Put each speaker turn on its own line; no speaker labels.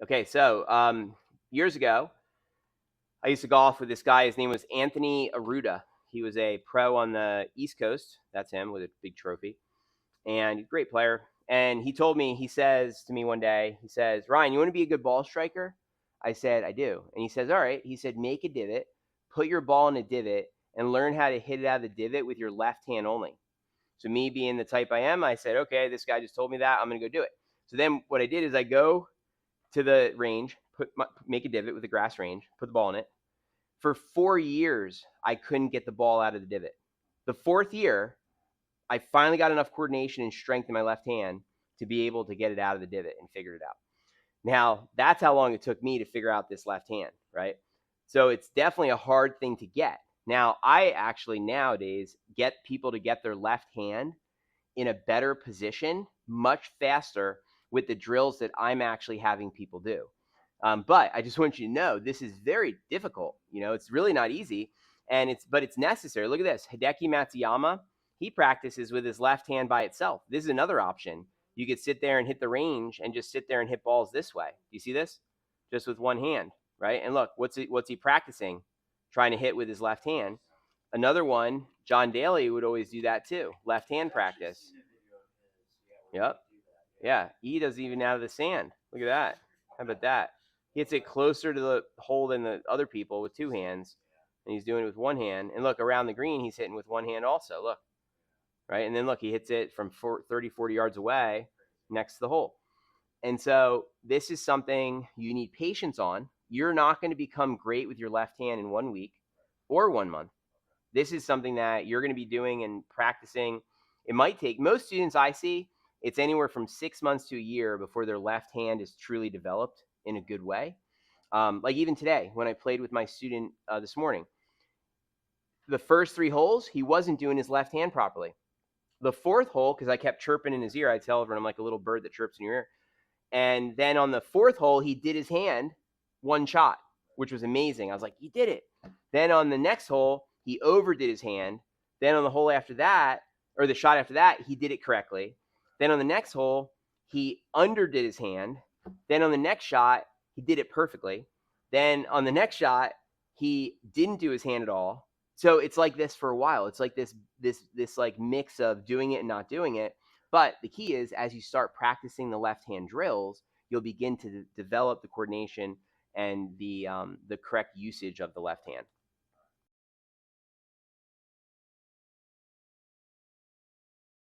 Okay, so years ago, I used to golf with this guy. His name was Anthony Aruta. He was a pro on the East Coast. That's him with a big trophy, and he's a great player. And he told me, he says to me one day, he says, Ryan, you want to be a good ball striker? I said, I do. And he says, all right. He said, make a divot, put your ball in a divot, and learn how to hit it out of the divot with your left hand only. So me being the type I am, I said, okay, this guy just told me that. I'm going to go do it. So then what I did is I go to the range, make a divot with a grass range, put the ball in it. For 4 years, I couldn't get the ball out of the divot. The fourth year, I finally got enough coordination and strength in my left hand to be able to get it out of the divot and figured it out. Now, that's how long it took me to figure out this left hand, right? So it's definitely a hard thing to get. Now, I actually nowadays get people to get their left hand in a better position much faster with the drills that I'm actually having people do. But I just want you to know this is very difficult. It's really not easy, and it's necessary. Look at this, Hideki Matsuyama. He practices with his left hand by itself. This is another option. You could sit there and hit the range and just sit there and hit balls this way. Do you see this? Just with one hand, right? And look, what's he practicing? Trying to hit with his left hand. Another one, John Daly would always do that too. Left hand practice. Yep. Yeah. He does even out of the sand. Look at that. How about that? He hits it closer to the hole than the other people with two hands, and he's doing it with one hand. And look, around the green, he's hitting with one hand also. Look, right? And then look, he hits it from 30, 40 yards away next to the hole. And so this is something you need patience on. You're not going to become great with your left hand in 1 week or 1 month. This is something that you're going to be doing and practicing. It might take, most students I see, it's anywhere from 6 months to a year before their left hand is truly developed in a good way. Like even today, when I played with my student this morning, the first 3 holes, he wasn't doing his left hand properly. The fourth hole, because I kept chirping in his ear, I tell everyone I'm like a little bird that chirps in your ear. And then on the fourth hole, he did his hand one shot, which was amazing. I was like, he did it. Then on the next hole, he overdid his hand. Then on the hole after that, or the shot after that, he did it correctly. Then on the next hole, he underdid his hand. Then on the next shot, he did it perfectly. Then on the next shot, he didn't do his hand at all. So it's like this for a while. It's like this like mix of doing it and not doing it. But the key is, as you start practicing the left hand drills, you'll begin to develop the coordination and the correct usage of the left hand.